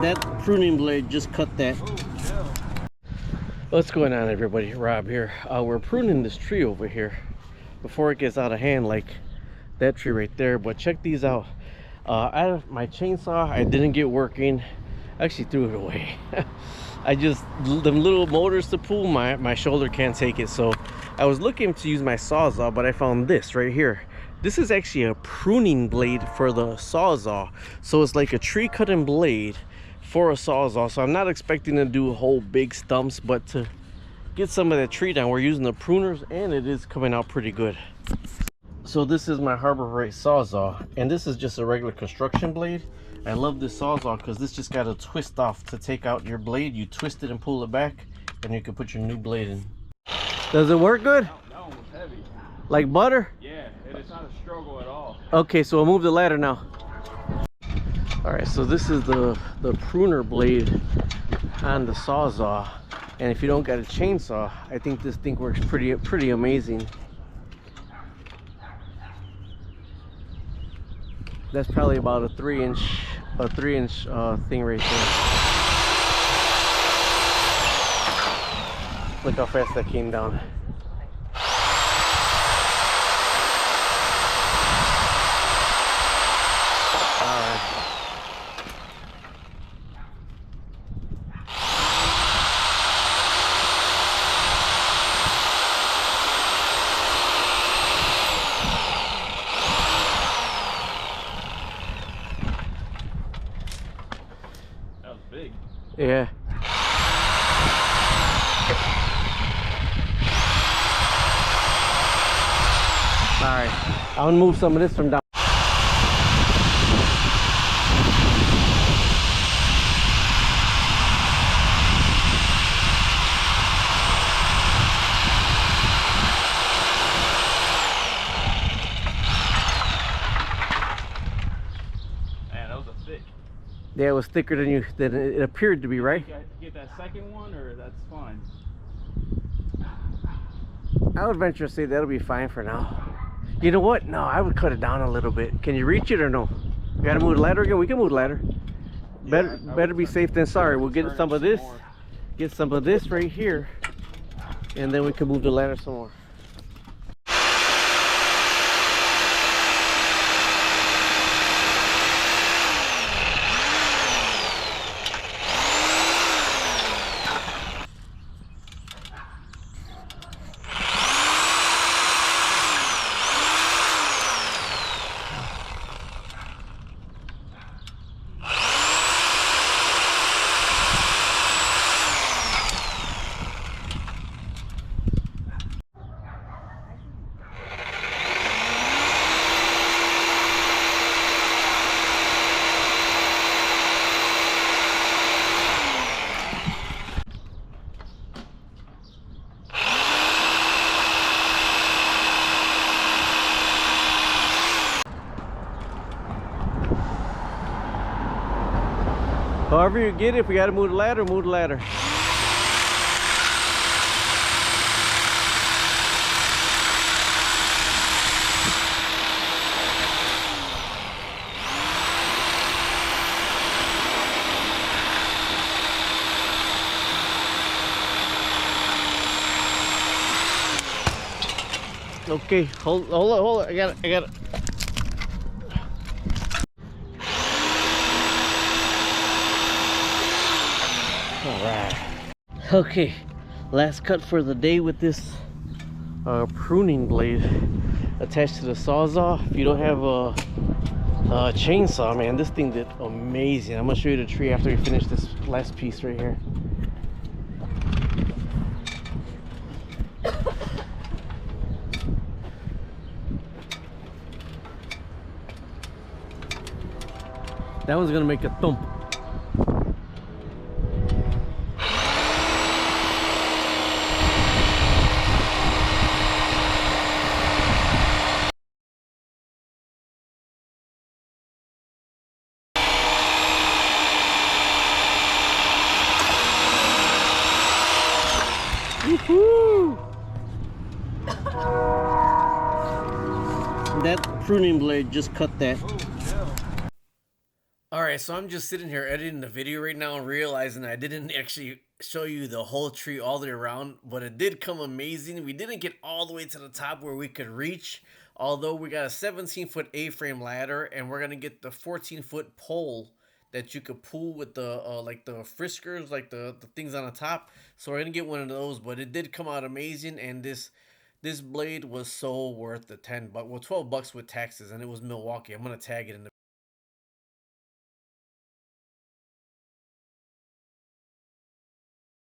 That pruning blade just cut that. What's going on, everybody? Rob here. We're pruning this tree over here before it gets out of hand, like that tree right there. But check these out. My chainsaw, I didn't get working. I actually threw it away. Them little motors to pull, my shoulder can't take it. So I was looking to use my sawzall, but I found this right here. This is actually a pruning blade for the sawzall. So it's like a tree cutting blade for a sawzall. So I'm not expecting to do whole big stumps, but to get some of that tree down, we're using the pruners, and it is coming out pretty good. So this is my Harbor Freight sawzall, and this is just a regular construction blade. I love this sawzall because this just got a twist off to take out your blade. You twist it and pull it back, and you can put your new blade in. Does it work good? No, it's heavy. Like butter? Yeah, and it's not a struggle at all. Okay, so we'll move the ladder now. All right, so this is the pruner blade on the sawzall, and if you don't got a chainsaw, I think this thing works pretty amazing. That's probably about a 3-inch thing right there. Look how fast that came down. Big. Yeah. Alright, I'm gonna move some of this from down. Man, those are thick. Yeah, it was thicker than it appeared to be, right? Get that second one, or that's fine. I would venture to say that'll be fine for now. You know what? No, I would cut it down a little bit. Can you reach it or no? We gotta move the ladder again? We can move the ladder. Better be safe than sorry. We'll get some of this. Get some of this right here, and then we can move the ladder some more. However you get it, if we gotta move the ladder, move the ladder. Okay, hold on, I got it. Alright. Okay, last cut for the day with this pruning blade attached to the sawzall. If you don't have a chainsaw, man, this thing did amazing. I'm gonna show you the tree after we finish this last piece right here. That one's gonna make a thump. Woohoo! That pruning blade just cut that. Oh, yeah. All right. right, so I'm just sitting here editing the video right now and realizing I didn't actually show you the whole tree all the way around, but it did come amazing. We didn't get all the way to the top where we could reach, although we got a 17-foot A-frame ladder, and we're gonna get the 14-foot pole that you could pull with the like the friskers, like the things on the top. So we're gonna get one of those, but it did come out amazing, and this blade was so worth the 10 bucks, well, $12 with taxes, and it was Milwaukee. I'm gonna tag it in the